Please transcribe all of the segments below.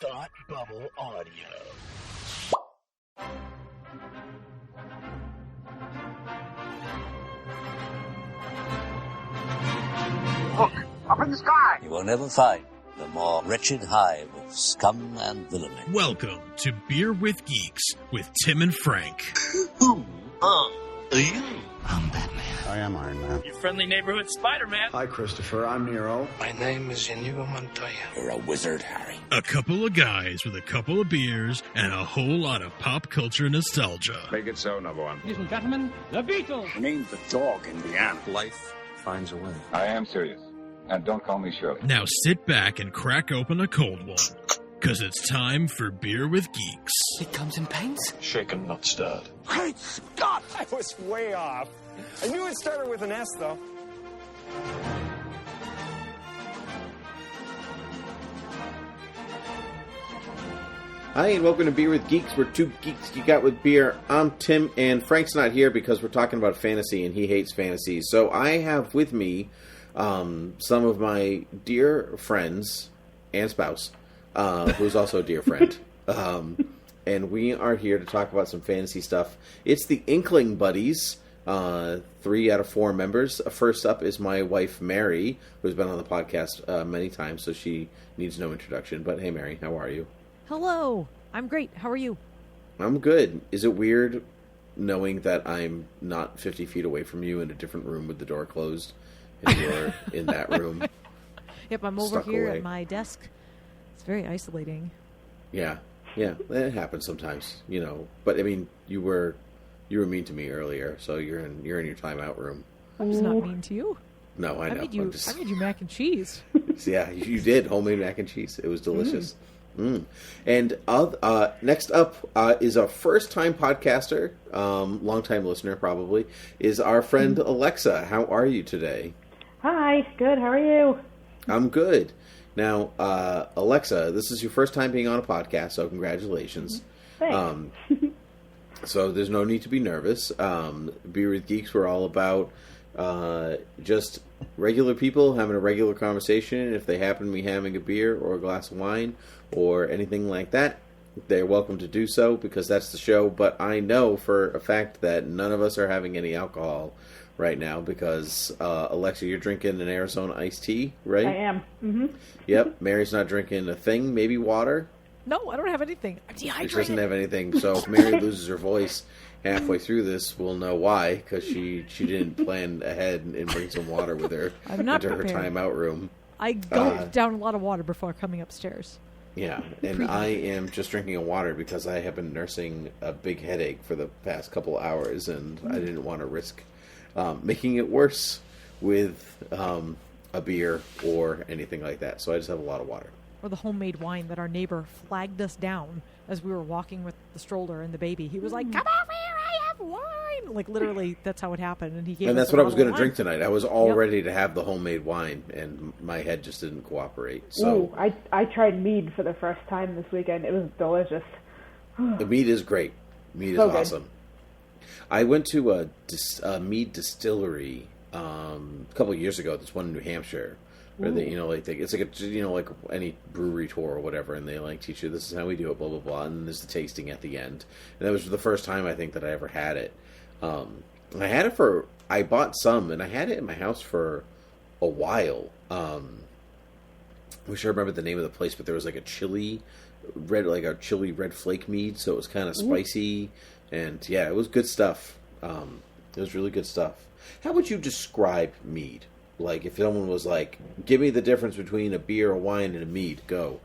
Thought Bubble Audio. Look, up in the sky! You will never find the more wretched hive of scum and villainy. Welcome to Beer with Geeks with Tim and Frank. Who are you? I'm Batman. I am Iron Man. Your friendly neighborhood Spider-Man. Hi, Christopher. I'm Nero. My name is Inigo Montoya. You're a wizard, Harry. A couple of guys with a couple of beers and a whole lot of pop culture nostalgia. Make it so, number one. Ladies and gentlemen, the Beatles. Named the dog Indiana. Life finds a way. I am serious. And don't call me Shirley. Now sit back and crack open a cold one, because it's time for Beer with Geeks. It comes in pints? Shaken, not stirred. Great Scott! I was way off. I knew it started with an S, though. Hi, and welcome to Beer with Geeks, where two geeks geek out with beer. I'm Tim, and Frank's not here because we're talking about fantasy, and he hates fantasy. So I have with me some of my dear friends and spouse, who's also a dear friend. And we are here to talk about some fantasy stuff. It's the Inkling Buddies, 3 out of 4 members. First up is my wife, Mary, who's been on the podcast many times, so she needs no introduction. But hey, Mary, how are you? Hello. I'm great. How are you? I'm good. Is it weird knowing that I'm not 50 feet away from you in a different room with the door closed, and you're in that room? Yep, I'm over here away at my desk. It's very isolating. Yeah, it happens sometimes, you know. But I mean, you were mean to me earlier, so you're in your timeout room. I'm just not mean to you. No, I know. I made you mac and cheese. Yeah, you did homemade mac and cheese. It was delicious. And next up is a first-time podcaster, long-time listener probably, is our friend Alexa. How are you today? Hi, good. How are you? I'm good. Now, Alexa, this is your first time being on a podcast, so congratulations. Thanks. So there's no need to be nervous. Beer with Geeks, we're all about just regular people having a regular conversation. If they happen to be having a beer or a glass of wine or anything like that, they're welcome to do so because that's the show. But I know for a fact that none of us are having any alcohol right now because, Alexa, you're drinking an Arizona iced tea, right? I am. Mm-hmm. Yep. Mary's not drinking a thing, maybe water. No, I don't have anything. I'm dehydrated. She doesn't have anything. So if Mary loses her voice halfway through this, we'll know why, because she didn't plan ahead and bring some water with her I'm not into prepared. her timeout room. I gulped down a lot of water before coming upstairs. Yeah, and I am just drinking a water because I have been nursing a big headache for the past couple hours, and I didn't want to risk making it worse with a beer or anything like that. So I just have a lot of water. Or the homemade wine that our neighbor flagged us down as we were walking with the stroller and the baby. He was like, "Come over here, I have wine!" Like, literally, that's how it happened. And he gave And us that's what I was going to drink tonight. I was all ready to have the homemade wine, and my head just didn't cooperate. So Ooh, I tried mead for the first time this weekend. It was delicious. the mead is great. Mead is So good. awesome. I went to a mead distillery a couple of years ago. There's one in New Hampshire. Where they, it's like like any brewery tour or whatever, and they like teach you this is how we do it, blah blah blah, and there's the tasting at the end. And that was the first time I think that I ever had it. I bought some, and I had it in my house for a while. I wish I remembered the name of the place, but there was like a chili red flake mead, so it was kind of spicy, and yeah, it was good stuff. It was really good stuff. How would you describe mead? Like, if someone was like, give me the difference between a beer, a wine, and a mead, go.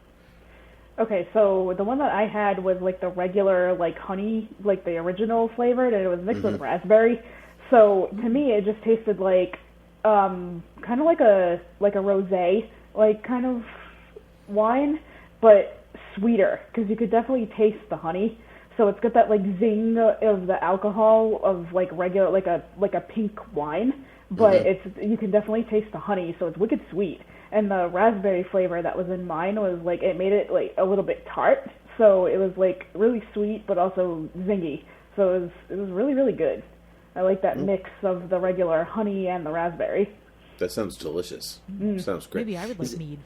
Okay, so the one that I had was like the regular, like honey, like the original flavored, and it was mixed with raspberry. So to me, it just tasted like, kind of like a rosé, like kind of wine, but sweeter, because you could definitely taste the honey. So it's got that like zing of the alcohol of like regular, like a pink wine. But you can definitely taste the honey, so it's wicked sweet. And the raspberry flavor that was in mine was like, it made it like a little bit tart, so it was like really sweet but also zingy. So it was really, really good. I like that mix of the regular honey and the raspberry. That sounds delicious. Sounds great. Maybe I would like mead.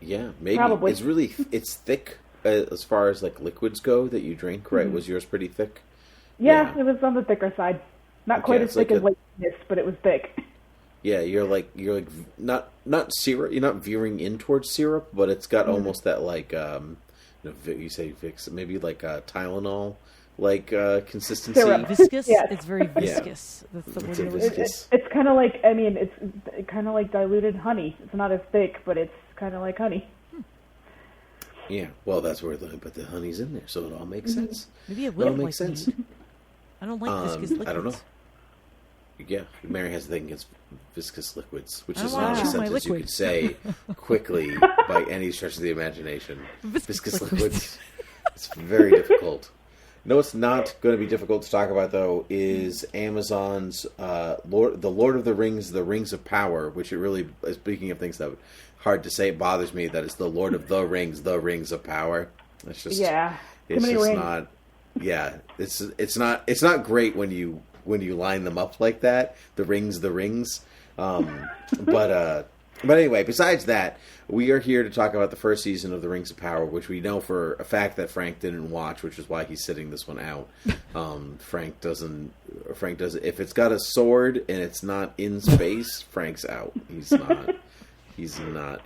Yeah, maybe. Probably. It's thick. as far as like liquids go that you drink, right? Mm-hmm. Was yours pretty thick? Yeah, it was on the thicker side. Not quite as thick as like this, but it was thick. Yeah, you're like not syrup. You're not veering in towards syrup, but it's got almost that like you say Vicks, maybe like Tylenol like consistency. Syrup. Viscous. Yes. It's very viscous. Yeah. That's the It's word. viscous. It's kind of like, I mean, it's kind of like diluted honey. It's not as thick, but it's kind of like honey. Yeah, well, that's where but the honey's in there, so it all makes sense. Maybe it It would all like makes sense. meat. I don't like viscous liquids. I don't know. Yeah, Mary has a thing against viscous liquids, which I is don't not wanna a chew my sentence you liquid. could say quickly by any stretch of the imagination. Viscous liquids. It's very difficult. No, it's not going to be difficult to talk about, though, is Amazon's the Lord of the Rings of Power, which it really, speaking of things that are hard to say, it bothers me that it's the Lord of the Rings of Power. It's just, it's just rings. not, yeah, it's not great when you line them up like that, the rings. But anyway, besides that, we are here to talk about the first season of The Rings of Power, which we know for a fact that Frank didn't watch, which is why he's sitting this one out. Frank doesn't. If it's got a sword and it's not in space, Frank's out. He's not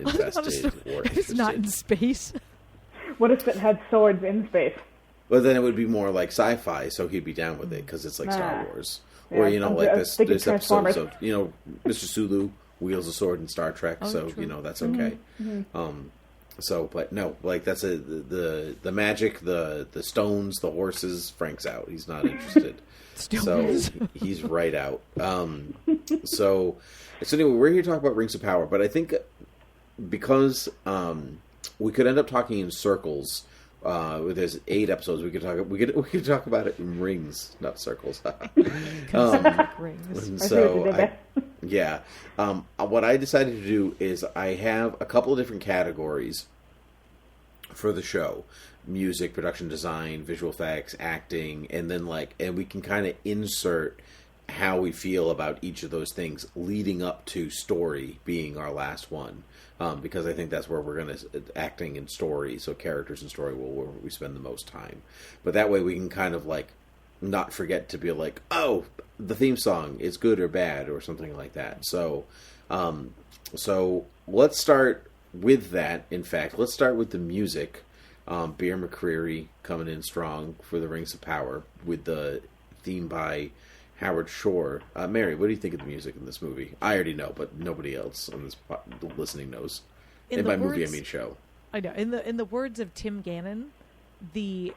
invested or interested. It's not in space. What if it had swords in space? Well, then it would be more like sci-fi, so he'd be down with it because it's like Star Wars, or Yeah, like I'm this thinking episodes Transformers. of Mr. Sulu wields a sword in Star Trek, so true. that's okay. So, but no, like that's the magic, the stones, the horses. Frank's out; he's not interested. So he's right out. So anyway, we're here to talk about Rings of Power, but I think because we could end up talking in circles. There's 8 episodes. We could talk about it in rings, not circles. Rings. So what I decided to do is I have a couple of different categories for the show: music, production design, visual effects, acting, and then and we can kind of insert how we feel about each of those things leading up to story being our last one. Because I think that's where we're going to acting and story, so characters and story where we spend the most time. But that way we can kind of not forget to be like, oh, the theme song is good or bad or something like that. So let's start with that. In fact, let's start with the music. Bear McCreary coming in strong for the Rings of Power with the theme by Howard Shore. Mary, what do you think of the music in this movie? I already know, but nobody else on this listening knows. Movie, I mean show. I know. In the words of Tim Gannon, the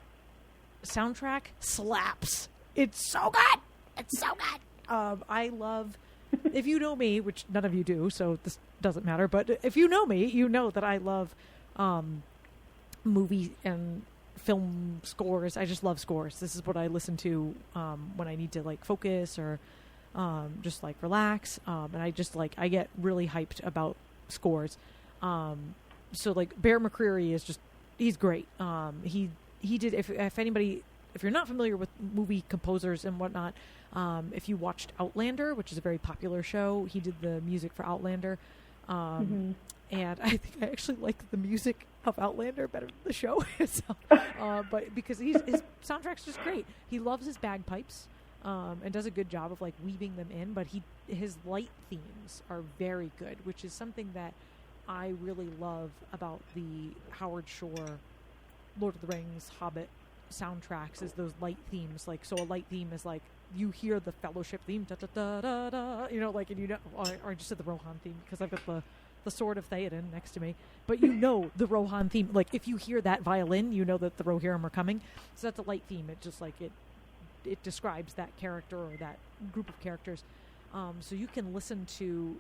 soundtrack slaps. It's so good. It's so good. I love. If you know me, which none of you do, so this doesn't matter. But if you know me, you know that I love movie and film scores. I just love scores. This is what I listen to when I need to focus or just relax. And I just I get really hyped about scores. So Bear McCreary is he's great. He did, if anybody, if you're not familiar with movie composers and whatnot, if you watched Outlander, which is a very popular show, he did the music for Outlander. And I think I actually like the music of Outlander better than the show itself. But because his soundtrack's just great. He loves his bagpipes and does a good job of weaving them in. But his light themes are very good, which is something that I really love about the Howard Shore, Lord of the Rings, Hobbit soundtracks is those light themes. So a light theme is you hear the Fellowship theme, da da da da da, or I just said the Rohan theme because I've got the Sword of Theoden next to me, but the Rohan theme. If you hear that violin, you know that the Rohirrim are coming. So that's a light theme. It just it describes that character or that group of characters. So you can listen to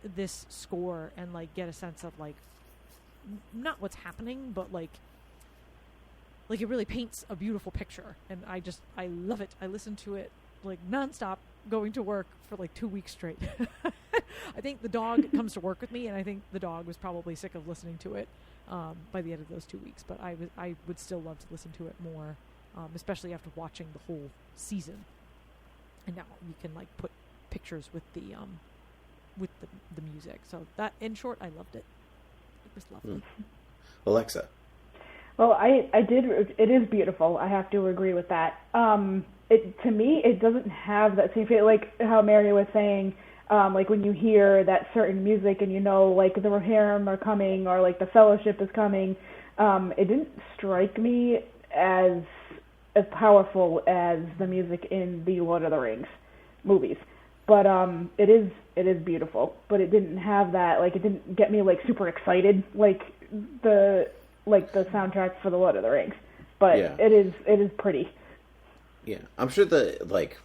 this score and get a sense of not what's happening, but it really paints a beautiful picture, and I love it. I listen to it nonstop going to work for 2 weeks straight. I think the dog comes to work with me, and I think the dog was probably sick of listening to it by the end of those 2 weeks. But I would still love to listen to it more, especially after watching the whole season. And now you can put pictures with the music. So that, in short, I loved it. It was lovely. Alexa. Well, I did. It is beautiful. I have to agree with that. To me, it doesn't have that same feel, like how Mary was saying. Like when you hear that certain music and you know, like the Rohirrim are coming or like the Fellowship is coming. It didn't strike me as powerful as the music in the Lord of the Rings movies. But it is beautiful. But it didn't have that, like, it didn't get me like super excited like the soundtrack for the Lord of the Rings. But yeah. it is pretty. Yeah, I'm sure that like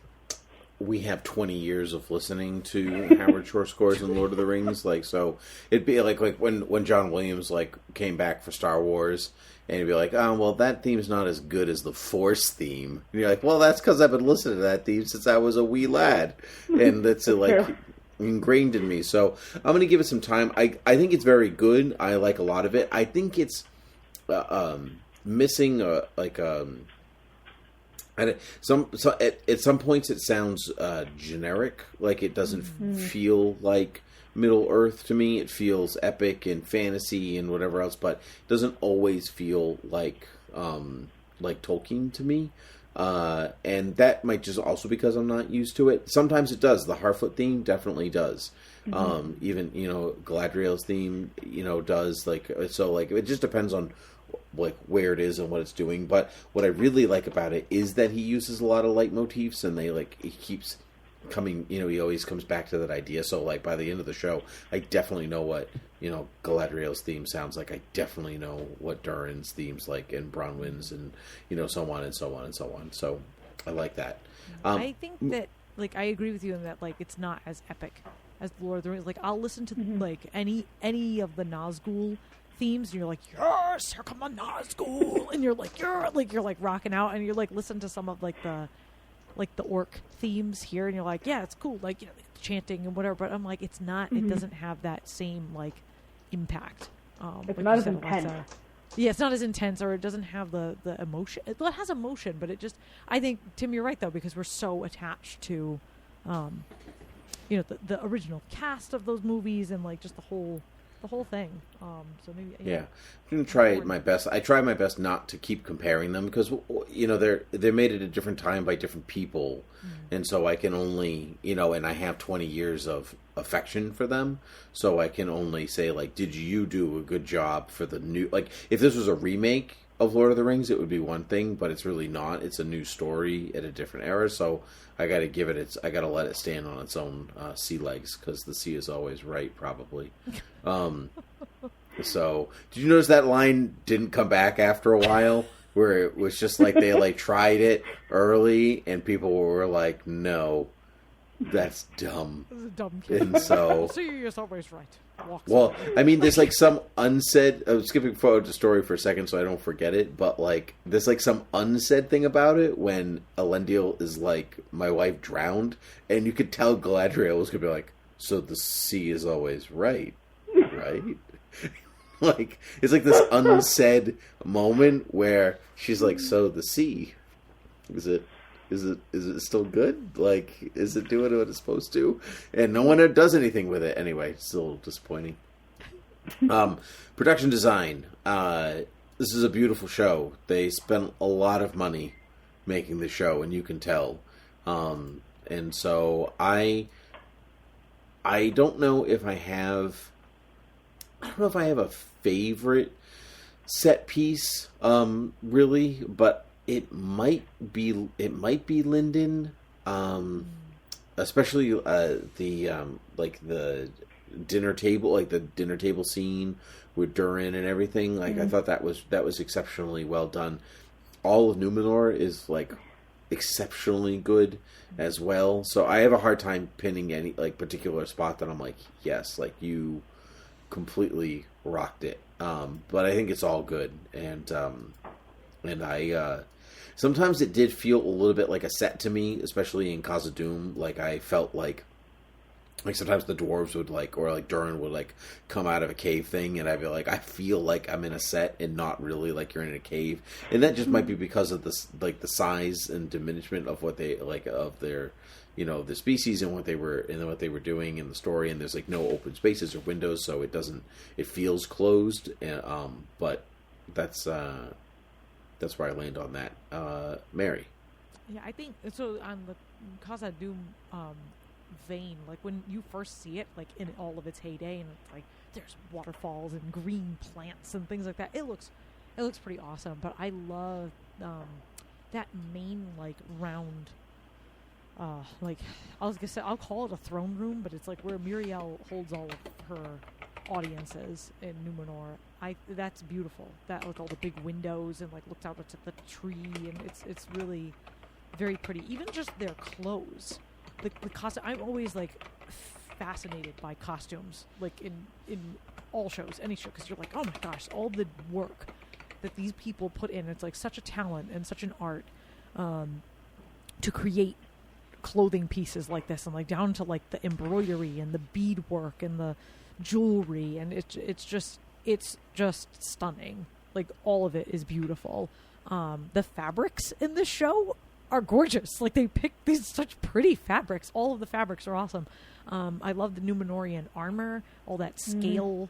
we have 20 years of listening to Howard Shore scores in Lord of the Rings, like, so it'd be like when John Williams like came back for Star Wars, and he'd be like, oh, well, that theme's not as good as the Force theme. And you're like, well, that's because I've been listening to that theme since I was a wee lad, and that's like ingrained in me. So I'm going to give it some time. I think it's very good. I like a lot of it. I think it's missing at some points it sounds generic, like it doesn't feel like Middle Earth to me. It feels epic and fantasy and whatever else, but it doesn't always feel like Tolkien to me. And that might just also because I'm not used to it. Sometimes it does. The Harfoot theme definitely does. Even Galadriel's theme does, like, so like it just depends on like where it is and what it's doing. But what I really like about it is that he uses a lot of leitmotifs, and he keeps coming, he always comes back to that idea. So like by the end of the show, I definitely know what Galadriel's theme sounds like. I definitely know what Durin's themes like, and Bronwyn's, and so on and so on and so on. So I like that. I think that, like, I agree with you in that, like, it's not as epic as Lord of the Rings. Like, I'll listen to like any of the Nazgul themes, and you're like, yes, here come the Nazgul, and you're like rocking out, and you're like listen to some of like the orc themes here, and you're like, yeah, it's cool, like, chanting and whatever. But I'm like, it's not. It doesn't have that same like impact. It's like not as intense. Yeah, it's not as intense, or it doesn't have the emotion. It has emotion, but it just. I think, Tim, you're right though, because we're so attached to, the original cast of those movies, and like just the whole thing. So maybe I'm gonna try my best. I try my best not to keep comparing them, because they're made at a different time by different people, and so I can only and I have 20 years of affection for them, so I can only say, like, did you do a good job for the new? Like, if this was a remake of Lord of the Rings, it would be one thing, but it's really not. It's a new story at a different era, so I got to give it. I got to let it stand on its own sea legs, because the sea is always right, probably. So, did you notice that line didn't come back after a while? Where it was just like they like tried it early, and people were like, "No, that's dumb." This is a dumb kid. And so, the sea is always right. Well, I mean, there's like some unsaid. I'm skipping forward to story for a second so I don't forget it. But like, there's like some unsaid thing about it when Elendil is like, "My wife drowned," and you could tell Galadriel was gonna be like, "So the sea is always right, right?" Like, it's like this unsaid moment where she's like, "So the sea, is it still good? Like, is it doing what it's supposed to?" And no one does anything with it. Anyway, it's a little disappointing. Production design. This is a beautiful show. They spent a lot of money making the show, and you can tell. And so I don't know if I have a favorite set piece, really, but it might be Linden, especially the dinner table scene with Durin and everything. Like, I thought that was exceptionally well done. All of Numenor is like exceptionally good as well. So I have a hard time pinning any like particular spot that I'm like, yes, like you completely rocked it. But I think it's all good, and I sometimes it did feel a little bit like a set to me, especially in Khazad-dûm. Like, I felt like sometimes the dwarves would or Durin would come out of a cave thing, and I'd be like, I feel like I'm in a set and not really like you're in a cave. And that just might be because of this, like, the size and diminishment of what they of their the species and what they were doing in the story. And there's like no open spaces or windows, so it feels closed. But that's where I land on that. Mary. Yeah, I think so. On the Casa Doom vein, like when you first see it, like in all of its heyday, and it's like there's waterfalls and green plants and things like that. It looks pretty awesome. But I love that main like round. Like I was gonna say, I'll call it a throne room, but it's like where Muriel holds all of her audiences in Numenor. That's beautiful. That with all the big windows and like looks out at the tree, and it's really very pretty. Even just their clothes, the costume. I'm always like fascinated by costumes, like in all shows, any show, because you're like, oh my gosh, all the work that these people put in. It's like such a talent and such an art to create clothing pieces like this, and like down to like the embroidery and the beadwork and the jewelry, and it's just stunning. Like all of it is beautiful. The fabrics in this show are gorgeous. Like they picked these such pretty fabrics. All of the fabrics are awesome. I love the Numenorian armor, all that scale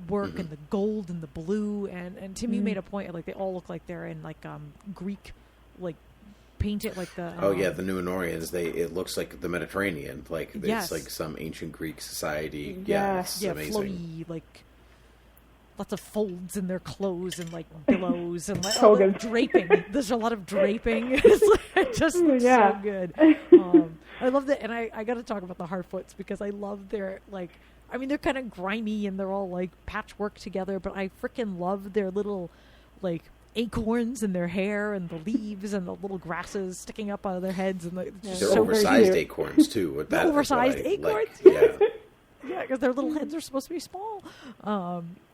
work and the gold and the blue, and Tim, you made a point, like they all look like they're in like Greek, like painted like the the Numenorians, it looks like the Mediterranean, like it's like some ancient Greek society. It's amazing. Flowy, like lots of folds in their clothes and like billows and like all the draping. There's a lot of draping. It's like, just looks so good. I love that, and I got to talk about the Harfoots because I love their like. I mean, they're kind of grimy and they're all like patchwork together, but I freaking love their little like acorns in their hair and the leaves and the little grasses sticking up out of their heads, and they're so oversized acorns too. With that, oversized acorns, like, yeah, because their little heads are supposed to be small.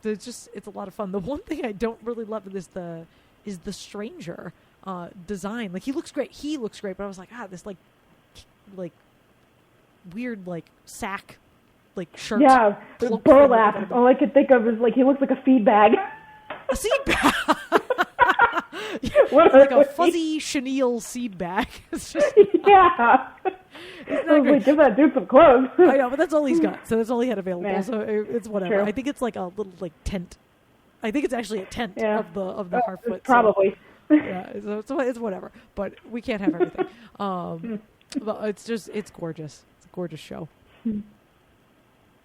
It's a lot of fun. The one thing I don't really love is the stranger design. Like he looks great, but I was like, this like weird like sack like shirt. Yeah, burlap. All I could think of is like he looks like a feed bag. A seed bag. Like a fuzzy chenille seed bag. It's just I was like, give that dude some clothes. I know, but that's all he's got. So that's all he had available. Man. So it's whatever. True. I think it's like a little like tent. I think it's actually a tent of the Harfoot. Probably. So it's whatever. But we can't have everything. But it's gorgeous. It's a gorgeous show.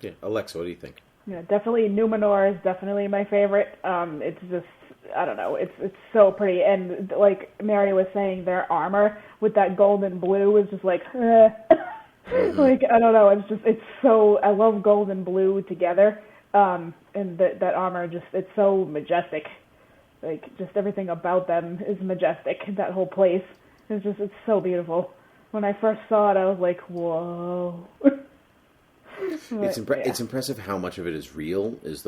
Yeah, Alexa, what do you think? Yeah, definitely Numenor is definitely my favorite. It's just, I don't know, it's so pretty, and like Mary was saying, their armor with that gold and blue is just like, like I don't know, it's so, I love gold and blue together, and that armor just, it's so majestic, like just everything about them is majestic. That whole place is just, it's so beautiful. When I first saw it, I was like, whoa. It's impressive how much of it is real. Is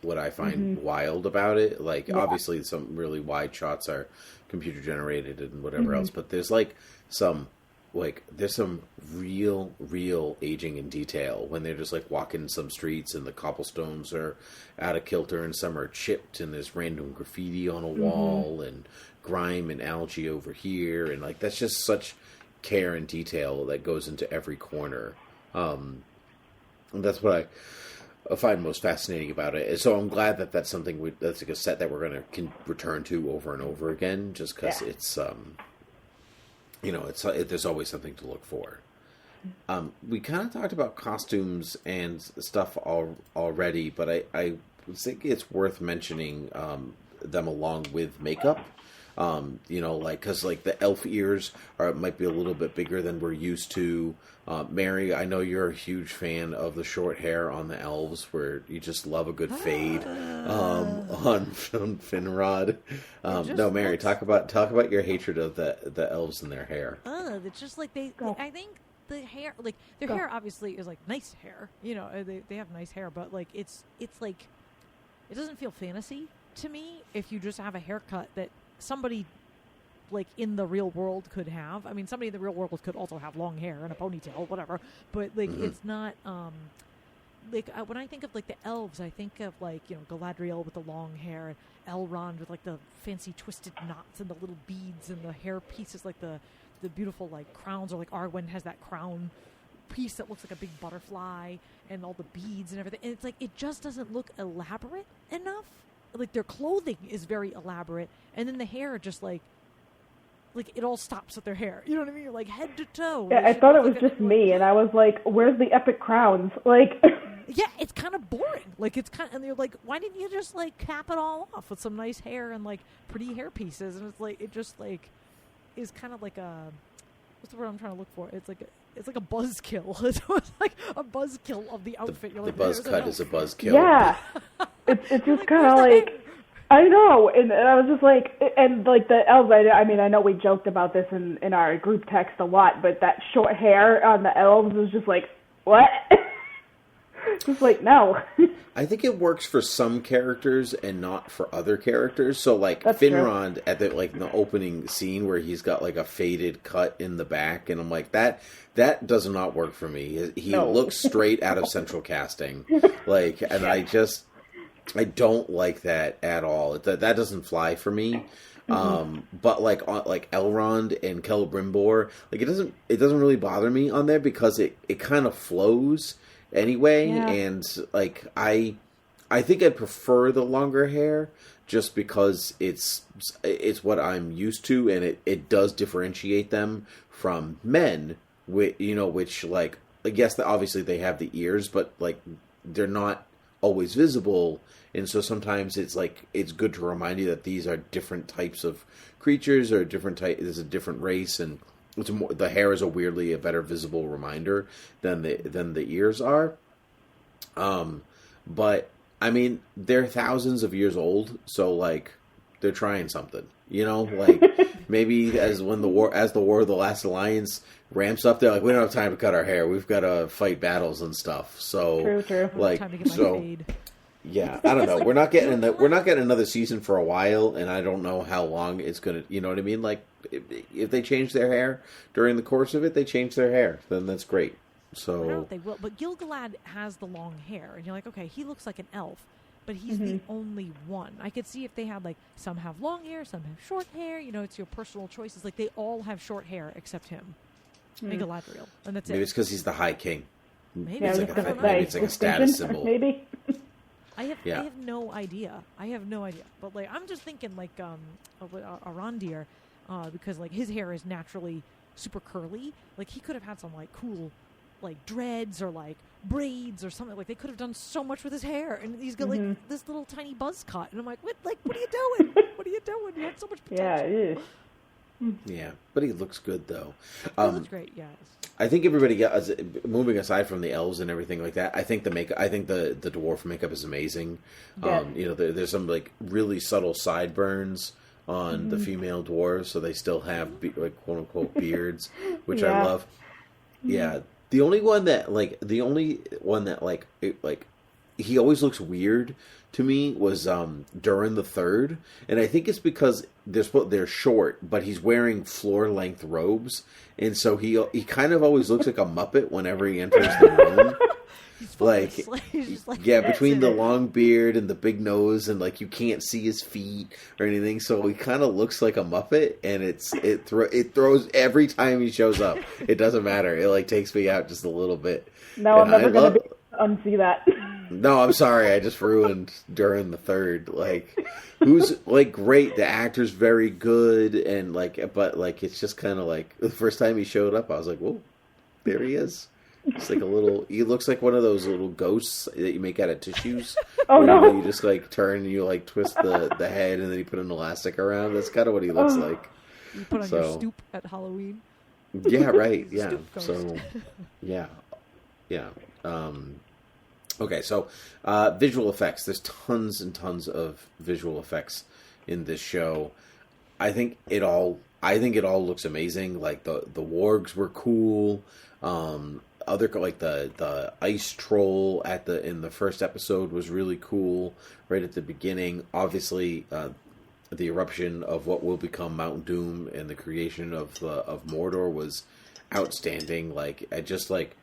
what I find wild about it. Like obviously some really wide shots are computer generated and whatever else, but there's some real aging in detail when they're just like walking some streets and the cobblestones are out of kilter and some are chipped and there's random graffiti on a wall and grime and algae over here, and like that's just such care and detail that goes into every corner. And that's what I find most fascinating about it. And so I'm glad that that's something that's like a set that we're going to return to over and over again, just because it's, there's always something to look for. We kind of talked about costumes and stuff already, but I think it's worth mentioning them along with makeup. Because the elf ears might be a little bit bigger than we're used to. Mary, I know you're a huge fan of the short hair on the elves, where you just love a good fade on Finrod. No, Mary, talk about your hatred of the elves and their hair. It's just like I think the hair, like their hair, obviously is like nice hair. You know, they have nice hair, but like it's like it doesn't feel fantasy to me if you just have a haircut that somebody like in the real world could have. I mean, somebody in the real world could also have long hair and a ponytail, whatever. But like, it's not when I think of like the elves, I think of like, Galadriel with the long hair, and Elrond with like the fancy twisted knots and the little beads and the hair pieces, like the beautiful like crowns, or like Arwen has that crown piece that looks like a big butterfly and all the beads and everything. And it's like, it just doesn't look elaborate enough. like their clothing is very elaborate, and then the hair just like it all stops at their hair. You know what I mean? Like head to toe. Yeah, I thought it was just me, and I was like, "Where's the epic crowns?" Like, yeah, it's kind of boring. Like it's kind of, and they're like, "Why didn't you just like cap it all off with some nice hair and like pretty hair pieces?" And it's like it just like is kind of like a what's the word I'm trying to look for? It's like a buzzkill. It's like a buzzkill of the outfit. The buzz cut is a buzzkill. Yeah, it's just kind of like. I know, and I was just like, and like the elves, I mean, I know we joked about this in our group text a lot, but that short hair on the elves was just like, what? Just like, no. I think it works for some characters and not for other characters. So, like, That's Finrod at the opening scene where he's got, like, a faded cut in the back, and I'm like, that does not work for me. He looks straight out of central casting. Like, and I don't like that at all. That doesn't fly for me. But like Elrond and Celebrimbor, like it doesn't really bother me on there because it kind of flows anyway. Yeah. And like I think I'd prefer the longer hair just because it's what I'm used to, and it does differentiate them from men. Which like I guess obviously they have the ears, but like they're not always visible, and so sometimes it's like it's good to remind you that these are different types of creatures or different type. There's a different race, and the hair is a better visible reminder than the ears are. But I mean, they're thousands of years old, so like they're trying something, like maybe as the War of the Last Alliance ramps up, they're like, we don't have time to cut our hair. We've got to fight battles and stuff. So true. Like time to get my so. fade. Yeah, I don't know. We're not getting another season for a while, and I don't know how long it's gonna. You know what I mean? Like, if they change their hair during the course of it, they change their hair. Then that's great. So I don't know if they will, but Gil-galad has the long hair, and you're like, okay, he looks like an elf, but he's the only one. I could see if they had like some have long hair, some have short hair. It's your personal choices. Like they all have short hair except him, and Galadriel, and that's maybe it. it's because he's the High King. Maybe it's like a status symbol. Maybe. I have no idea. But like I'm just thinking like Arondir, because like his hair is naturally super curly. Like he could have had some like cool like dreads or like braids or something. Like they could have done so much with his hair, and he's got like this little tiny buzz cut, and I'm like, what are you doing? What are you doing? You had so much potential. Yeah, but he looks good though. He looks great. Yes. I think everybody got, moving aside from the elves and everything like that. I think the dwarf makeup is amazing. Yeah. There's some like really subtle sideburns on the female dwarves, so they still have like quote unquote beards, which I love. Yeah, the only one that he always looks weird to me was Durin the Third, and I think it's because they're short, but he's wearing floor length robes, and so he kind of always looks like a Muppet whenever he enters the room. Between the long beard and the big nose, and like you can't see his feet or anything, so he kind of looks like a Muppet, and it throws every time he shows up. It doesn't matter. It like takes me out just a little bit. No, I'm never gonna unsee that. No, I'm sorry. I just ruined Durin the Third. Like, who's like great. The actor's very good, and but it's just kind of like the first time he showed up, I was like, whoa, there he is. It's like he looks like one of those little ghosts that you make out of tissues. Oh no! You just like turn and you like twist the head, and then you put an elastic around. That's kind of what he looks like. You put on your stoop at Halloween. Yeah, right. Yeah. So, yeah. Okay, so visual effects. There's tons and tons of visual effects in this show. I think it all looks amazing. Like the wargs were cool. The ice troll in the first episode was really cool. Right at the beginning, obviously, the eruption of what will become Mount Doom and the creation of Mordor was outstanding. There's like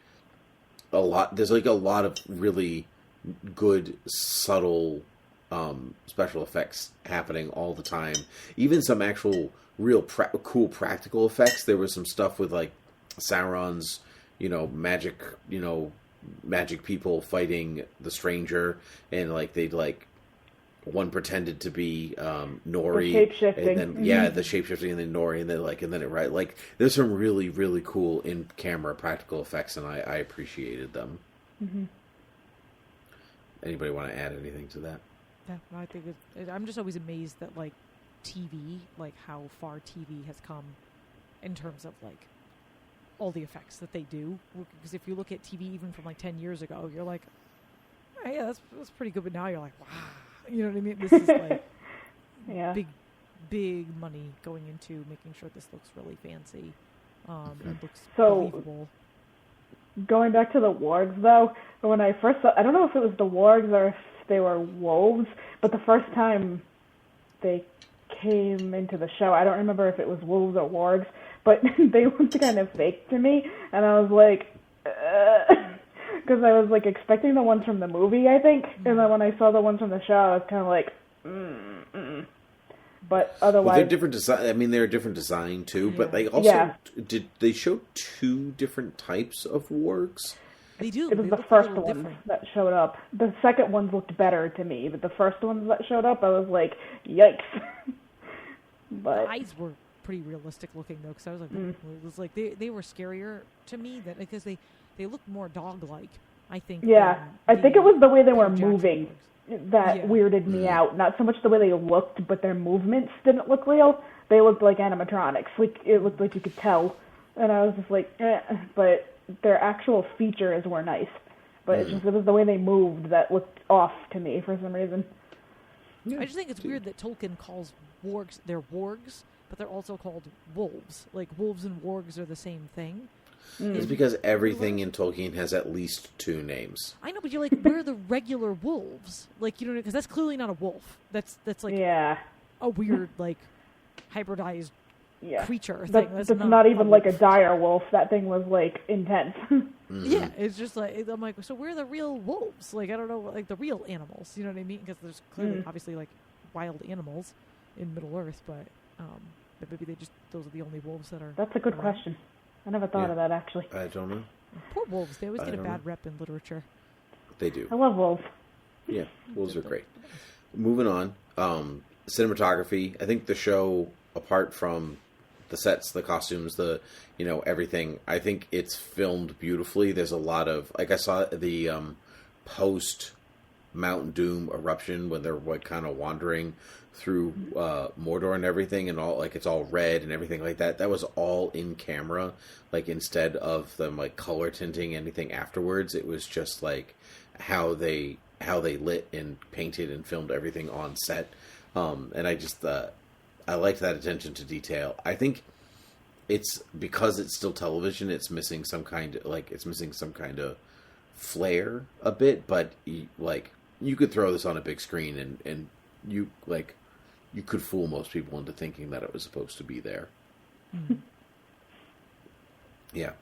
a lot of really good, subtle special effects happening all the time. Even some actual real cool practical effects. There was some stuff with like Sauron's, magic people fighting the stranger, and like they'd like one pretended to be Nori, the shape-shifting. and then the shape-shifting, and then Nori, and then it right. Like, there's some really, really cool in-camera practical effects, and I appreciated them. Mm-hmm. Anybody want to add anything to that? Yeah, I think I'm just always amazed that like TV, like how far TV has come in terms of like all the effects that they do. Because if you look at TV even from like 10 years ago, you're like, oh, yeah, that's pretty good. But now you're like, wow, you know what I mean? This is like big money going into making sure this looks really fancy. It looks believable. Going back to the wargs, though, when I first saw, I don't know if it was the wargs or if they were wolves, but the first time they came into the show, I don't remember if it was wolves or wargs, but they looked kind of fake to me, and I was like, because I was like expecting the ones from the movie, I think, and then when I saw the ones from the show, I was kind of like, But otherwise, they're different design. I mean, they're a different design too. Yeah. But they also did they show two different types of wargs? They do. It was the first ones that showed up. The second ones looked better to me, but the first ones that showed up, I was like, yikes. But the eyes were pretty realistic looking though, because I was like, it was like they were scarier to me because they looked more dog like. I think. Yeah, I think it was the way they were moving that weirded me out. Not so much the way they looked, but their movements didn't look real. They looked like animatronics. Like it looked like you could tell, and I was just like, but their actual features were nice. But it was the way they moved that looked off to me for some reason. Yeah. I just think it's weird that Tolkien calls wargs, they're wargs, but they're also called wolves. Like, wolves and wargs are the same thing. It's because everything in Tolkien has at least two names. I know, but you're like, we're the regular wolves. Like, you know, because that's clearly not a wolf. That's like a weird, like, hybridized creature thing. That's not even like a dire wolf. That thing was, like, intense. Yeah, it's just like, I'm like, so we're the real wolves. Like, I don't know, like, the real animals. You know what I mean? Because there's clearly, obviously, like, wild animals in Middle-earth, but maybe those are the only wolves that are... That's a good question. I never thought of that, actually. I don't know. Poor wolves. They always get a bad rep in literature. They do. I love wolves. Yeah, wolves are great. Moving on. Cinematography. I think the show, apart from the sets, the costumes, everything, I think it's filmed beautifully. There's a lot of... Like, I saw the post Mount Doom eruption when they're, like, kind of wandering through Mordor and everything, and all, like, it's all red and everything like that. That was all in camera, like, instead of them, like, color tinting anything afterwards. It was just like how they lit and painted and filmed everything on set. And I just I liked that attention to detail. I think it's because it's still television, it's missing some kind of flair a bit, but you could throw this on a big screen and you could fool most people into thinking that it was supposed to be there. Mm-hmm. Yeah.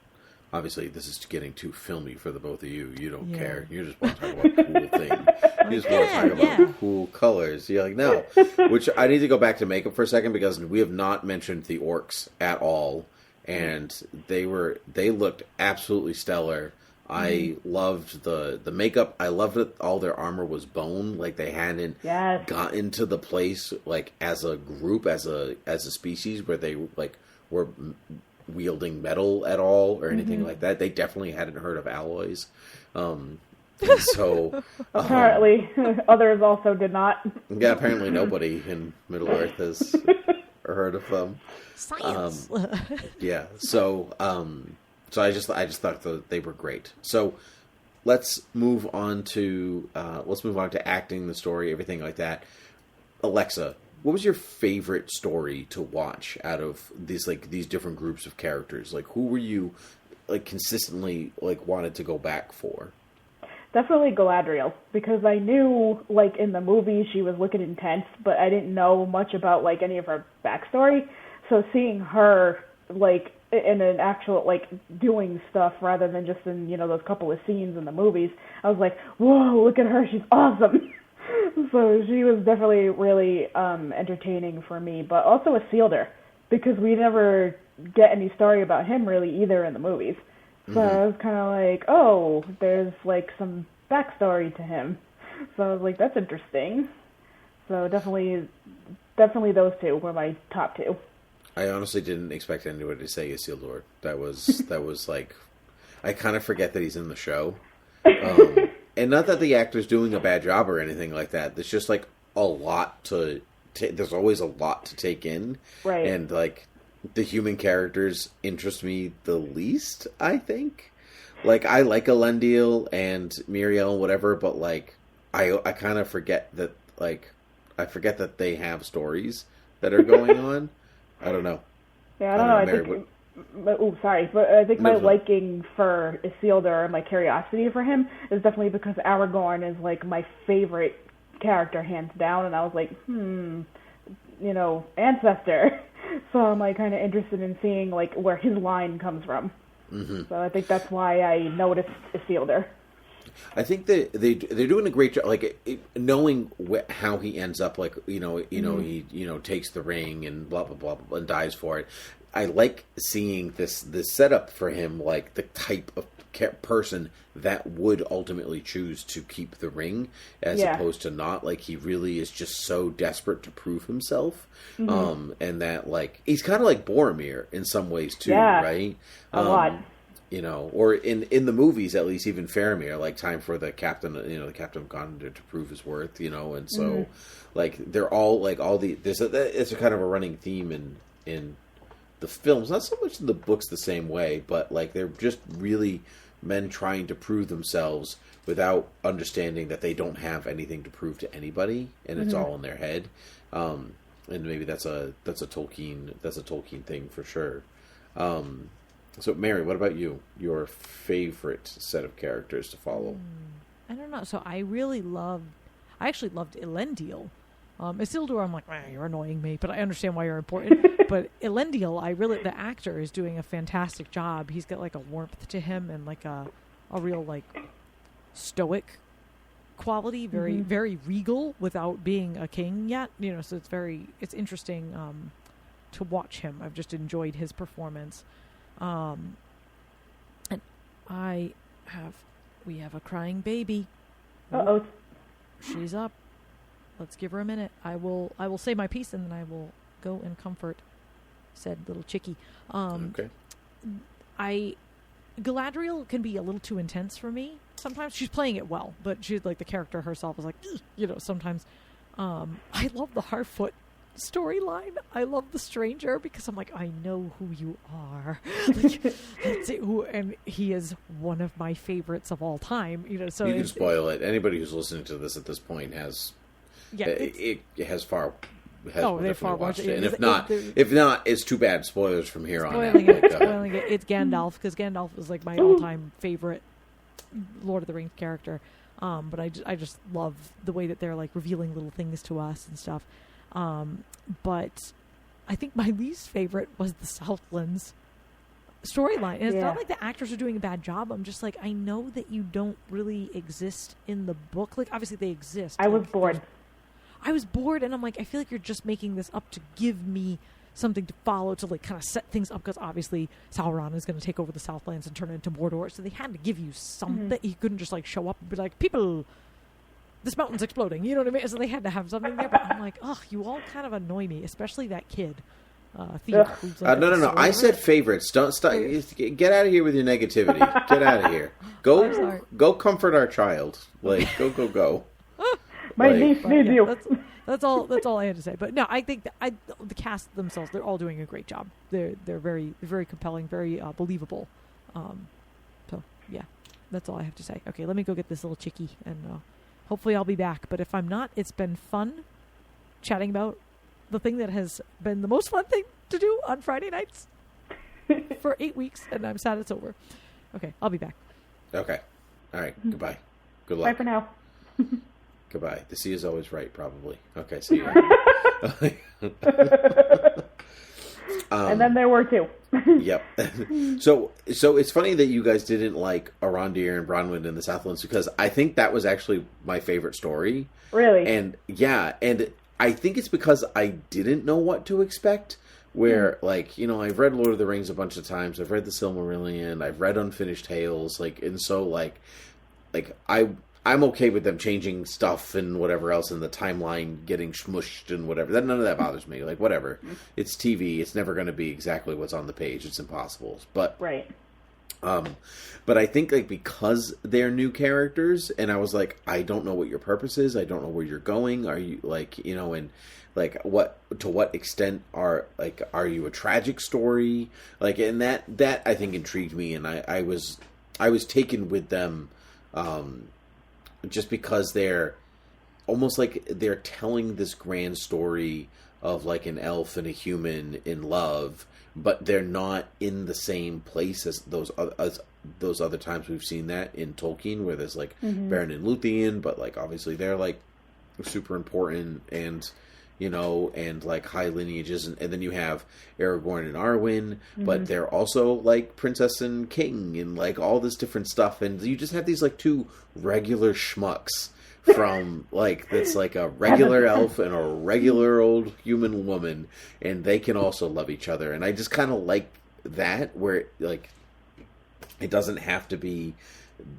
Obviously, this is getting too filmy for the both of you. You don't care. You just want to talk about cool things. You just want to talk about cool colors. You're like, no. Which, I need to go back to makeup for a second, because we have not mentioned the orcs at all. And they looked absolutely stellar. I loved the makeup. I loved that all their armor was bone. Like, they hadn't gotten to the place, like, as a group, as a species, where they, like, were wielding metal at all or anything like that. They definitely hadn't heard of alloys. So apparently others also did not. Yeah, apparently nobody in Middle-earth has heard of them. Science. Yeah. So I just thought that they were great. So let's move on to acting, the story, everything like that. Alexa, what was your favorite story to watch out of these different groups of characters? Like, who were you consistently wanted to go back for? Definitely Galadriel, because I knew in the movie she was looking intense, but I didn't know much about any of her backstory. So seeing her in an actual doing stuff rather than just in those couple of scenes in the movies, I was like, whoa, look at her, she's awesome. So she was definitely really entertaining for me, but also Isildur, because we never get any story about him really either in the movies. So I was kind of like, there's some backstory to him. So I was like, that's interesting. So definitely those two were my top two. I honestly didn't expect anybody to say Isildur. That was like, I kind of forget that he's in the show. And not that the actor's doing a bad job or anything like that. There's just like a lot to there's always a lot to take in. Right. And like the human characters interest me the least, I think. Like I like Elendil and Muriel and whatever, but like I kind of forget that they have stories that are going on. I don't know. Yeah, I don't know. But I think my liking for Isildur and my curiosity for him is definitely because Aragorn is like my favorite character, hands down, and I was like, ancestor. So I'm like kind of interested in seeing like where his line comes from. Mm-hmm. So I think that's why I noticed Isildur. I think that they're doing a great job, like knowing how he ends up. Like he takes the ring and blah blah blah, blah and dies for it. I like seeing this setup for him, like the type of person that would ultimately choose to keep the ring as opposed to not. Like he really is just so desperate to prove himself, and that like he's kind of like Boromir in some ways too, right? A lot. Or in the movies, at least, even Faramir, like time for the captain, the captain of Gondor to prove his worth, and so, like, they're all, like, it's a kind of a running theme in the films, not so much in the books the same way, but, like, they're just really men trying to prove themselves without understanding that they don't have anything to prove to anybody, and it's all in their head, and maybe that's a Tolkien thing for sure. So, Mary, what about you? Your favorite set of characters to follow? I don't know. So, I actually loved Elendil. Isildur, I'm like, you're annoying me, but I understand why you're important. But Elendil, the actor is doing a fantastic job. He's got like a warmth to him and like a real like stoic quality, very very regal without being a king yet. So it's interesting to watch him. I've just enjoyed his performance. And we have a crying baby. Uh-oh. She's up. Let's give her a minute. I will say my piece and then I will go and comfort said little chickie. Okay. Galadriel can be a little too intense for me. Sometimes she's playing it well, but she's like the character herself is like, sometimes. I love the Harfoot storyline. I love the stranger because I'm like, I know who you are. Like, that's it, and he is one of my favorites of all time. So you can spoil it. Anybody who's listening to this at this point has it has far watched it. And if not, it's too bad. Spoilers from here on out. Spoiling it. It's Gandalf because Gandalf is like my all-time favorite Lord of the Rings character. But I just love the way that they're like revealing little things to us and stuff. But I think my least favorite was the Southlands storyline. And it's not like the actors are doing a bad job. I'm just like, I know that you don't really exist in the book. Like, obviously they exist. I was bored. And I'm like, I feel like you're just making this up to give me something to follow, to like kind of set things up, because obviously Sauron is going to take over the Southlands and turn it into Mordor. So they had to give you something. He couldn't just like show up and be like, people, this mountain's exploding. You know what I mean? So they had to have something there. But I'm like, you all kind of annoy me, especially that kid. Theo, no. I said favorites. Don't stop. Get out of here with your negativity. Get out of here. Go comfort our child. Like, go. My niece needs you. That's all I had to say. But no, I think that the cast themselves, they're all doing a great job. They're very very compelling, very believable. So yeah, that's all I have to say. Okay, let me go get this little chickie, and hopefully I'll be back. But if I'm not, it's been fun chatting about the thing that has been the most fun thing to do on Friday nights for 8 weeks, and I'm sad it's over. Okay, I'll be back. Okay, all right. Goodbye. Good luck. Bye for now. Goodbye. The sea is always right, probably. Okay, see you. And then there were two. Yep. So it's funny that you guys didn't like Arondir and Bronwyn in the Southlands, because I think that was actually my favorite story. Really? And I think it's because I didn't know what to expect. Where, I've read Lord of the Rings a bunch of times. I've read the Silmarillion. I've read Unfinished Tales. And so, I'm okay with them changing stuff and whatever else in the timeline getting smushed and whatever. None of that bothers me. Like, whatever. It's TV. It's never going to be exactly what's on the page. It's impossible. But right. But I think, like, because they're new characters, and I was like, I don't know what your purpose is. I don't know where you're going. Are you, like, you know, and, like, to what extent are you a tragic story? Like, and that I think intrigued me, and I was taken with them, just because they're almost like they're telling this grand story of, like, an elf and a human in love, but they're not in the same place as those other times we've seen that in Tolkien, where there's, like, Beren and Luthien, but, like, obviously they're, like, super important and, you know, and, like, high lineages, and then you have Aragorn and Arwen, but they're also, like, princess and king, and, like, all this different stuff, and you just have these, like, two regular schmucks from, like, it's like a regular elf and a regular old human woman, and they can also love each other, and I just kind of like that, where, like, it doesn't have to be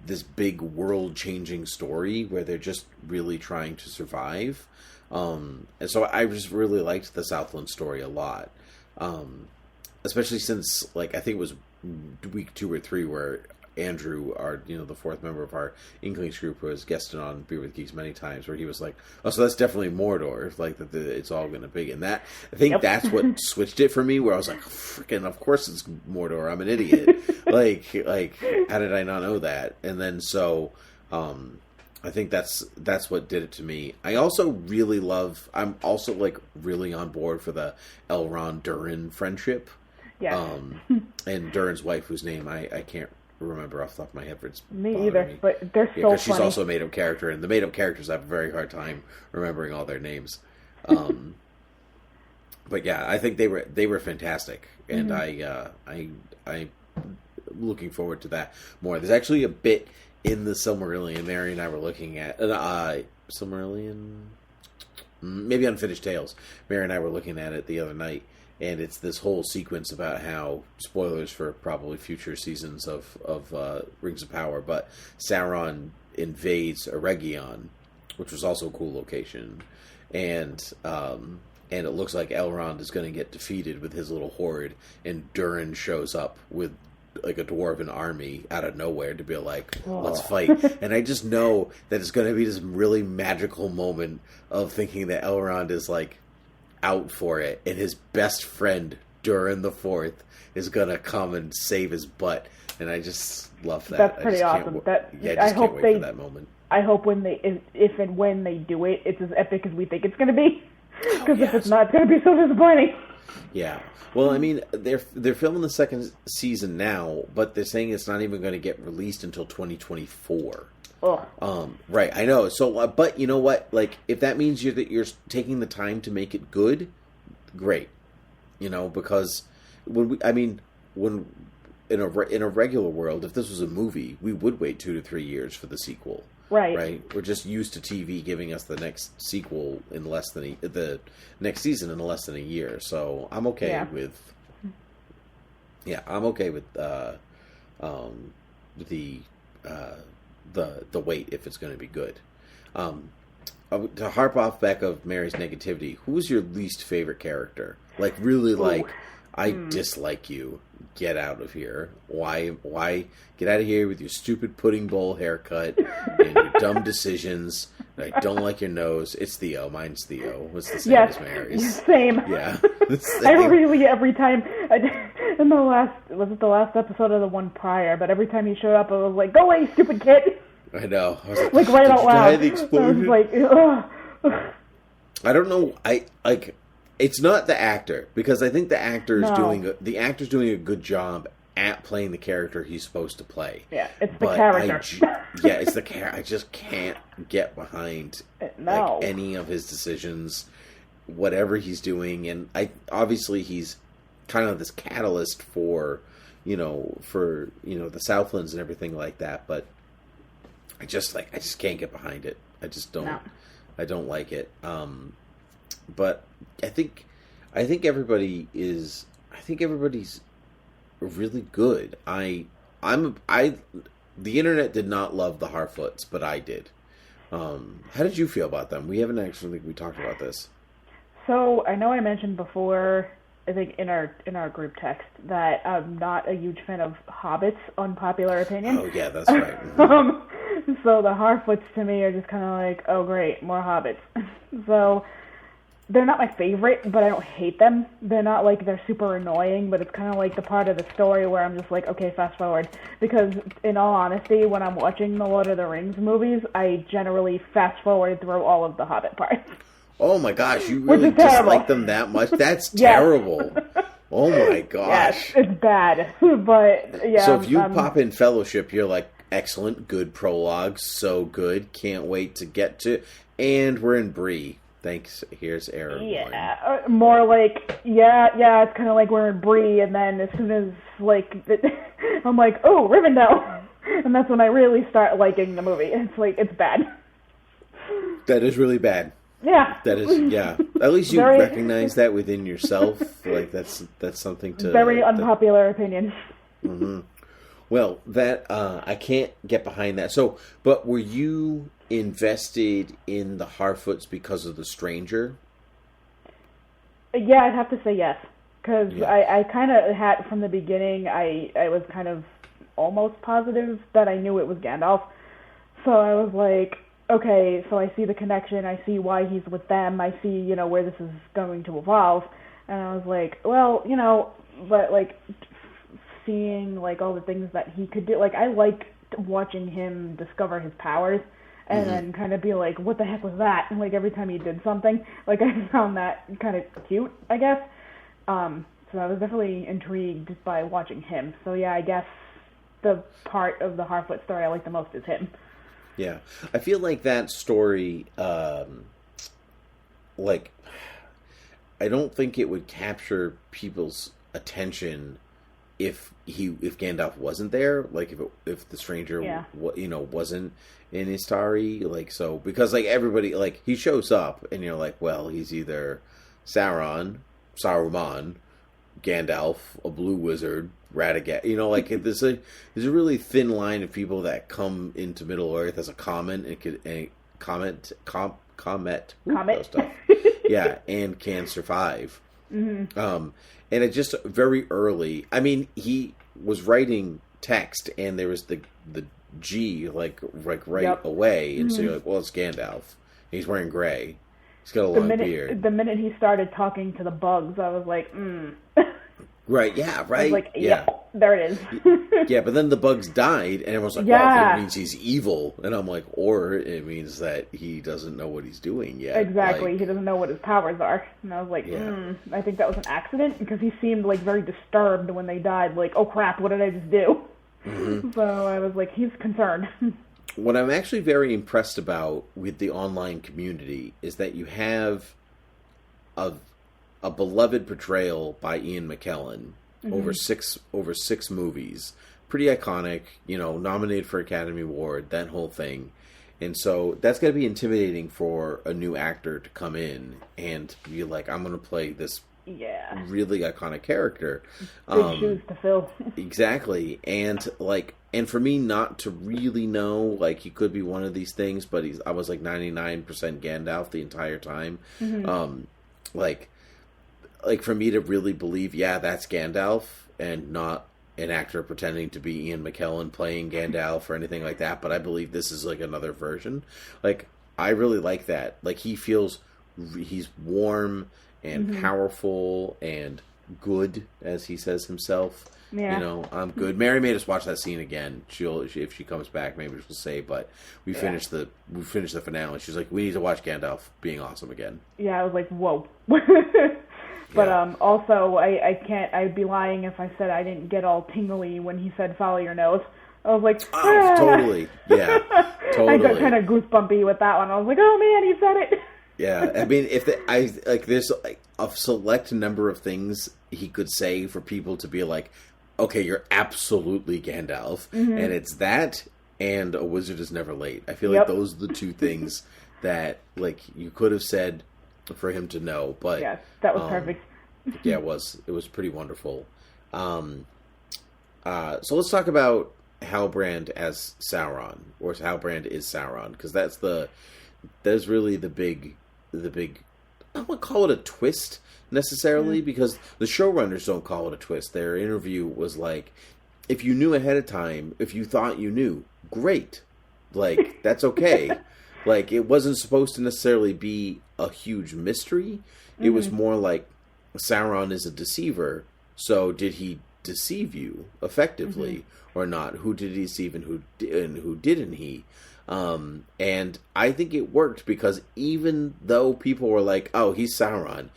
this big world-changing story where they're just really trying to survive. And so I just really liked the Southland story a lot. Especially since, like, I think it was week 2 or 3 where Andrew, the fourth member of our Inklings group, who has guested on Beer with Geeks many times, where he was like, "Oh, so that's definitely Mordor, like that it's all going to be." And that, I think that's what switched it for me, where I was like, "Freaking, of course it's Mordor. I'm an idiot. like, how did I not know that?" And then so, I think that's what did it to me. I also really I'm also, like, really on board for the Elrond Durin friendship. Yeah. And Durin's wife, whose name I can't remember off the top of my head. It's me either, me. But they're so funny. She's also a made-up character, and the made-up characters I have a very hard time remembering all their names. But yeah, I think they were fantastic, and I'm looking forward to that more. There's actually a bit in the Silmarillion Mary and I were looking at Silmarillion, maybe Unfinished Tales. Mary and I were looking at it the other night. And it's this whole sequence about how, spoilers for probably future seasons of Rings of Power, but Sauron invades Eregion, which was also a cool location, and it looks like Elrond is going to get defeated with his little horde, and Durin shows up with, like, a dwarven army out of nowhere to be like, let's fight. And I just know that it's going to be this really magical moment of thinking that Elrond is, like, out for it, and his best friend Durin the Fourth is gonna come and save his butt, and I just love that. That's pretty awesome. I hope can't wait for that moment. I hope if and when they do it, it's as epic as we think it's gonna be. Because if it's not, it's gonna be so disappointing. Yeah. Well, I mean, they're filming the second season now, but they're saying it's not even going to get released until 2024. Right, I know. So, but you know what? Like, if that means you're taking the time to make it good, great. You know, because when in a regular world, if this was a movie, we would wait 2 to 3 years for the sequel. Right. We're just used to TV giving us the next sequel in less than the next season in less than a year. So I'm okay with. Yeah, I'm okay with the wait if it's going to be good. To harp off back of Mary's negativity, who's your least favorite character? Like, really, like, I dislike you. Get out of here. Why get out of here with your stupid pudding bowl haircut and your dumb decisions. I don't like your nose. It's Theo. Mine's Theo. It's the same as Mary's. Same. Yeah. Same. I really, every time, in the last episode of the one prior, but every time he showed up, I was like, go away, stupid kid. I know. I was like right out loud. The explosion? I was like, ugh. I don't know. It's not the actor, because I think the actor's doing a good job at playing the character he's supposed to play. Yeah, it's the character. It's the character. I just can't get behind like any of his decisions, whatever he's doing, and obviously he's kind of this catalyst for the Southlands and everything like that. But I just can't get behind it. I just don't. No. I don't like it. But I think everybody's really good. I the internet did not love the Harfoots, but I did. How did you feel about them? We haven't actually we talked about this. So I know I mentioned before, I think in our group text, that I'm not a huge fan of hobbits. Unpopular opinion. Oh yeah, that's right. So the Harfoots to me are just kind of like, oh great, more hobbits. So they're not my favorite, but I don't hate them. They're not like they're super annoying, but it's kind of like the part of the story where I'm just like, okay, fast forward. Because in all honesty, when I'm watching the Lord of the Rings movies, I generally fast forward through all of the Hobbit parts. Oh my gosh, you really dislike them that much? That's terrible. Oh my gosh. Yes, it's bad. But yeah. So if you pop in Fellowship, you're like, excellent, good prologue, so good, can't wait to get to, and we're in Bree. Thanks. Here's Aragorn. Yeah, more like yeah. It's kind of like we're in Bree, and then as soon as like I'm like, oh, Rivendell, and that's when I really start liking the movie. It's like it's bad. That is really bad. Yeah. That is At least you recognize that within yourself. Like that's something to very unpopular opinion. Mm-hmm. Well, that I can't get behind that. So, but were you invested in the Harfoots because of the Stranger? Yeah, I'd have to say yes, because I kind of had from the beginning. I was kind of almost positive that I knew it was Gandalf. So I was like, okay, so I see the connection. I see why he's with them. I see where this is going to evolve. And I was like, well, but like seeing like all the things that he could do. Like I liked watching him discover his powers. And then kind of be like, what the heck was that? And like every time he did something, like I found that kind of cute, I guess. So I was definitely intrigued by watching him. So yeah, I guess the part of the Harfoot story I like the most is him. Yeah, I feel like that story, like, I don't think it would capture people's attention if Gandalf wasn't there, like if the Stranger wasn't in Istari, like, so, because like everybody, like, he shows up and you're like, well, he's either Saruman, Gandalf, a blue wizard, Radagast, like there's a really thin line of people that come into Middle Earth as a comet stuff, yeah, and can survive. Mm-hmm. And it just very early. I mean, he was writing text, and there was the G like right away, and so you're like, well, it's Gandalf. He's wearing gray. He's got a long beard. The minute he started talking to the bugs, I was like, Right, yeah, right. I was like, yeah, there it is. Yeah, but then the bugs died, and everyone's like, well, it means he's evil. And I'm like, or it means that he doesn't know what he's doing yet. Exactly, he doesn't know what his powers are. And I was like, I think that was an accident, because he seemed like very disturbed when they died, like, oh crap, what did I just do? Mm-hmm. So I was like, he's concerned. What I'm actually very impressed about with the online community is that you have a beloved portrayal by Ian McKellen over six movies. Pretty iconic, nominated for Academy Award, that whole thing. And so that's got to be intimidating for a new actor to come in and be like, I'm going to play this really iconic character. Big shoes to fill. Exactly. And for me not to really know, like, he could be one of these things, but I was like 99% Gandalf the entire time. Mm-hmm. Like for me to really believe, that's Gandalf, and not an actor pretending to be Ian McKellen playing Gandalf or anything like that, but I believe this is like another version. Like, I really like that. Like, he's warm and powerful and good, as he says himself. Yeah. I'm good. Mary made us watch that scene again. If she comes back, maybe she'll say, but we finished the finale. She's like, we need to watch Gandalf being awesome again. Yeah, I was like, whoa. But also, I'd be lying if I said I didn't get all tingly when he said follow your nose. I was like, totally. Yeah, totally. I got kind of goosebumpy with that one. I was like, oh man, he said it. Yeah, I mean, there's like a select number of things he could say for people to be like, okay, you're absolutely Gandalf. Mm-hmm. And it's that and a wizard is never late. I feel like those are the two things that, like, you could have said for him to know, but yeah, that was perfect. Yeah, it was pretty wonderful. So let's talk about Halbrand as Sauron, or Halbrand is Sauron, because that's really the big. I wouldn't call it a twist necessarily, because the showrunners don't call it a twist. Their interview was like, if you knew ahead of time, if you thought you knew, great. Like, that's okay. Like, it wasn't supposed to necessarily be a huge mystery. It was more like, Sauron is a deceiver, so did he deceive you effectively or not? Who did he deceive and who didn't he? And I think it worked, because even though people were like, oh, he's Sauron,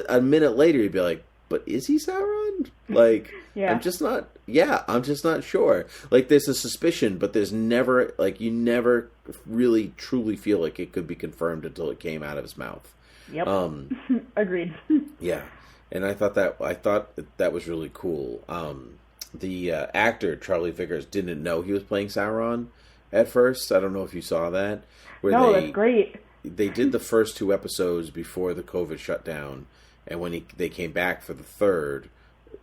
a minute later you'd be like, but is he Sauron? Like, I'm just not sure. Like, there's a suspicion, but there's never, like, you never really truly feel like it could be confirmed until it came out of his mouth. Yep. Agreed. Yeah. And I thought that was really cool. The actor, Charlie Vickers, didn't know he was playing Sauron at first. I don't know if you saw that. That's great. They did the first 2 episodes before the COVID shutdown, and when they came back for the third,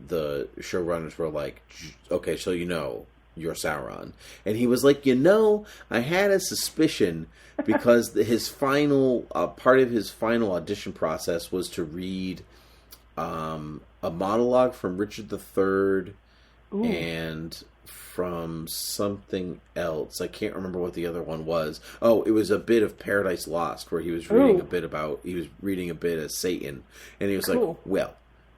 the showrunners were like, okay, so you're Sauron. And he was like, I had a suspicion, because his final, part of his final audition process was to read a monologue from Richard III and from something else. I can't remember what the other one was. Oh, it was a bit of Paradise Lost, where he was reading a bit as Satan, and he was like, well,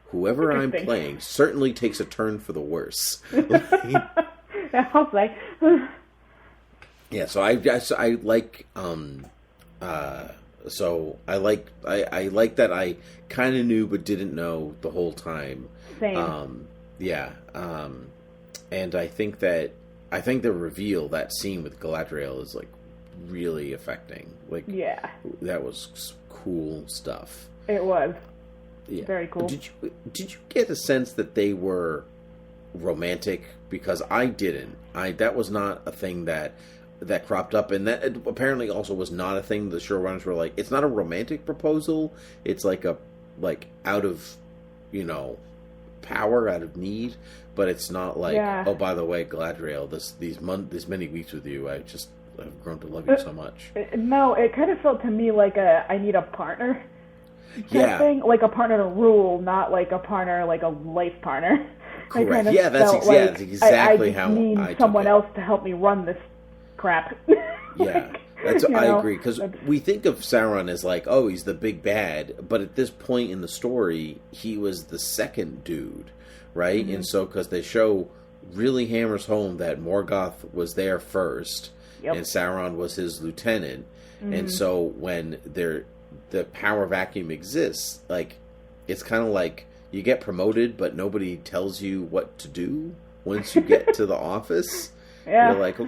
whoever I'm playing certainly takes a turn for the worse. I'll say. Yeah, so I like I like that I kind of knew but didn't know the whole time. Same. And I think the reveal, that scene with Galadriel, is like really affecting. Like, that was cool stuff. It was. Yeah. Very cool. Did you get a sense that they were romantic? Because I didn't. That was not a thing that cropped up, and that apparently also was not a thing. The showrunners were like, it's not a romantic proposal. It's like out of, power, out of need. But it's not like, oh, by the way, Galadriel, this many weeks with you, I've grown to love you so much. No, it kind of felt to me like I need a partner. Kind of thing, like a partner to rule, not like a partner, like a life partner. Correct. Kind of That's exactly I how need I took someone it. else to help me run this crap. I agree, because we think of Sauron as like, oh, he's the big bad, but at this point in the story, he was the second dude, right? And so, because they show really hammers home that Morgoth was there first, and Sauron was his lieutenant, and so when the power vacuum exists, like, it's kind of like you get promoted, but nobody tells you what to do once you get to the office. You're like,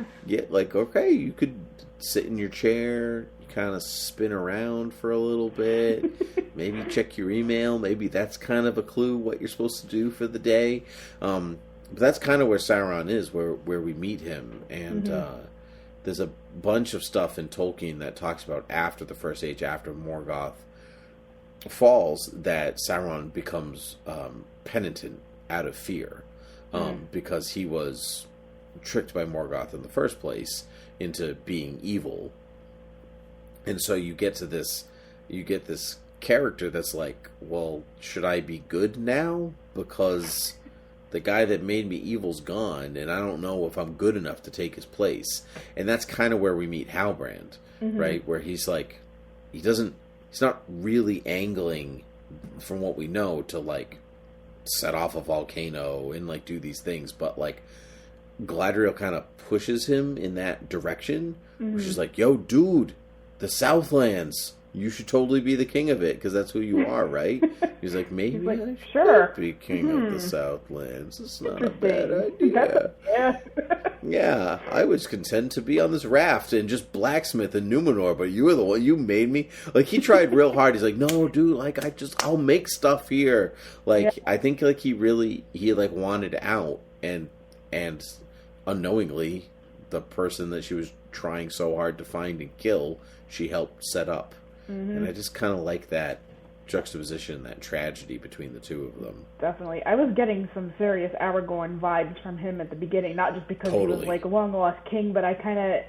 okay, you could sit in your chair, kind of spin around for a little bit, maybe check your email. Maybe that's kind of a clue what you're supposed to do for the day. But that's kind of where Sauron is, where we meet him. And there's a bunch of stuff in Tolkien that talks about after the First Age, after Morgoth falls, that Sauron becomes penitent out of fear, because he was tricked by Morgoth in the first place into being evil. And so you get this character that's like, well, should I be good now? Because the guy that made me evil's gone, and I don't know if I'm good enough to take his place. And that's kind of where we meet Halbrand, right? Where he's like, he's not really angling, from what we know, to like set off a volcano and like do these things, but like Galadriel kind of pushes him in that direction, which is like, yo, dude, the Southlands, you should totally be the king of it, because that's who you are, right? He's like, maybe I should be king of the Southlands. It's not a bad idea. Yeah, I was content to be on this raft and just blacksmith in Numenor, but you were the one, you made me. Like, he tried real hard. He's like, no, dude, like, I'll make stuff here. Like, I think, like, he wanted out, and unknowingly, the person that she was trying so hard to find and kill, she helped set up. And I just kind of like that juxtaposition, that tragedy between the two of them. Definitely. I was getting some serious Aragorn vibes from him at the beginning, not just because he was like a long-lost king, but I kind of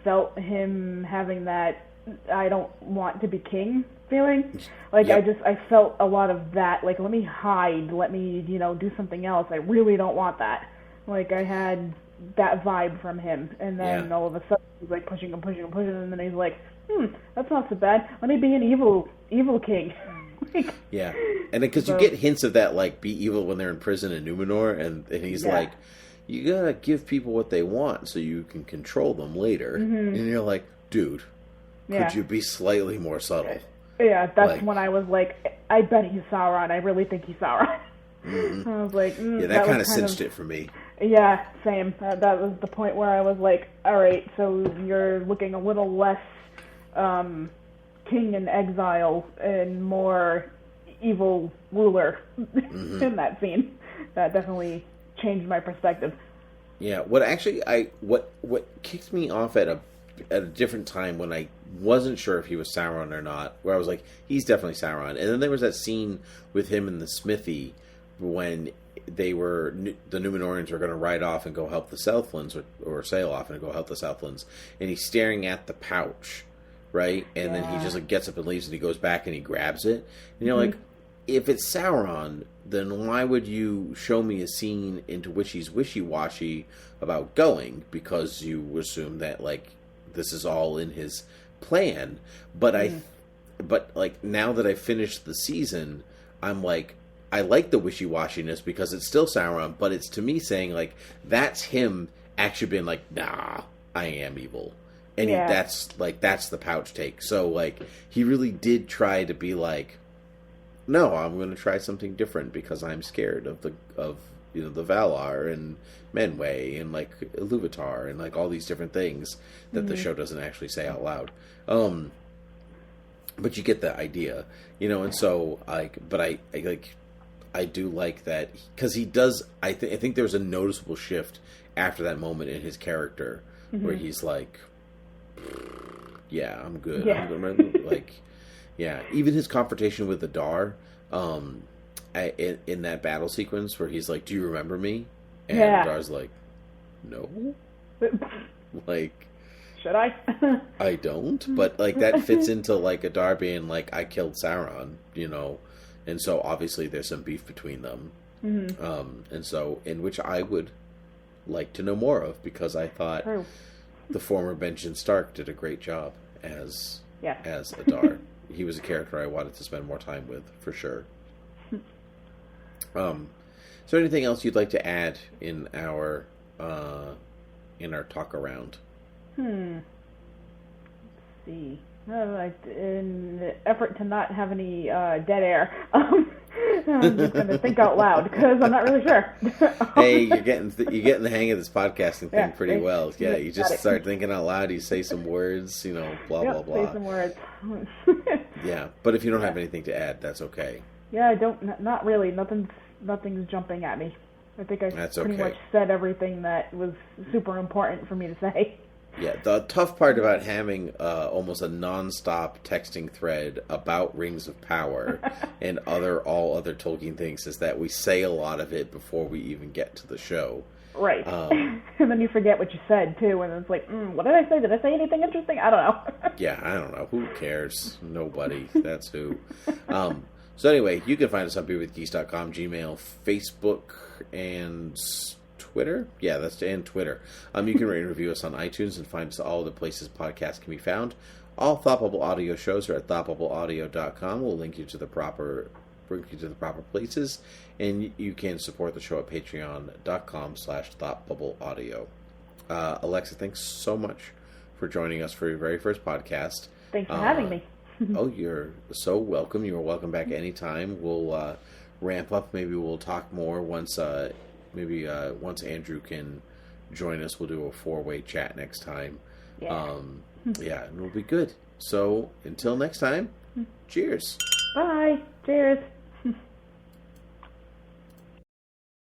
felt him having that I don't want to be king feeling. Like, I felt a lot of that. Like, let me hide. Let me, do something else. I really don't want that. Like, I had that vibe from him. And then all of a sudden, he's, like, pushing and pushing and pushing. And then he's like, that's not so bad. Let me be an evil king. Yeah. And because you get hints of that, like, be evil when they're in prison in Numenor. And he's like, you gotta give people what they want so you can control them later. And you're like, dude, could you be slightly more subtle? Yeah, that's when I was like, I bet he's Sauron. I really think he's Sauron. I was like, that kind of cinched it for me. Yeah, same. That was the point where I was like, all right, so you're looking a little less king in exile and more evil ruler in that scene. That definitely changed my perspective. Yeah, what kicked me off at a different time when I wasn't sure if he was Sauron or not, where I was like, he's definitely Sauron. And then there was that scene with him in the smithy when the Numenorians were going to ride off and go help the Southlands, or sail off and go help the Southlands, and he's staring at the pouch, right? And then he just like gets up and leaves, and he goes back and he grabs it. And you're like, if it's Sauron, then why would you show me a scene into which he's wishy-washy about going? Because you assume that, like, this is all in his plan. But like, now that I finished the season, I'm like, I like the wishy-washiness because it's still Sauron, but it's to me saying, like, that's him actually being like, nah, I am evil. And that's the pouch take. So, like, he really did try to be like, no, I'm going to try something different because I'm scared of the Valar and Menway and, like, Iluvatar and, like, all these different things that the show doesn't actually say out loud. But you get the idea, and so, like, but I do like that because he does. I think there's a noticeable shift after that moment in his character where he's like, "Yeah, I'm good." Yeah. Like, yeah. Even his confrontation with the Dar, in that battle sequence where he's like, "Do you remember me?" And Dar's like, "No." Like, should I? I don't. But like that fits into like a Dar being like, "I killed Sauron," And so, obviously, there's some beef between them. And so, in which I would like to know more of, because I thought the former Benjen Stark did a great job as Adar. He was a character I wanted to spend more time with, for sure. Is there anything else you'd like to add in our talk around? Let's see. In the effort to not have any dead air, I'm just going to think out loud because I'm not really sure. Hey, you're getting the hang of this podcasting thing pretty well. Yeah, you just start thinking out loud. You say some words, blah blah blah. Say some words. Yeah, but if you don't have anything to add, that's okay. Yeah, I don't. Not really. Nothing's jumping at me. I think I pretty much said everything that was super important for me to say. Yeah, the tough part about having almost a non-stop texting thread about Rings of Power and all other Tolkien things is that we say a lot of it before we even get to the show. Right. And then you forget what you said, too, and it's like, what did I say? Did I say anything interesting? I don't know. Yeah, I don't know. Who cares? Nobody. That's who. So anyway, you can find us on beerwithgeeks.com, Gmail, Facebook, and Twitter? Yeah, and Twitter. You can rate and review us on iTunes and find us all the places podcasts can be found. All Thought Bubble audio shows are at thoughtbubbleaudio.com. We'll link you to the proper places, and you can support the show at patreon.com/thoughtbubbleaudio. Alexa, thanks so much for joining us for your very first podcast. Thanks for having me. Oh, you're so welcome. You're welcome back anytime. We'll ramp up. Maybe we'll talk more once once Andrew can join us. We'll do a 4-way chat next time. Yeah. Yeah, and it'll be good. So, until next time, cheers. Bye. Cheers.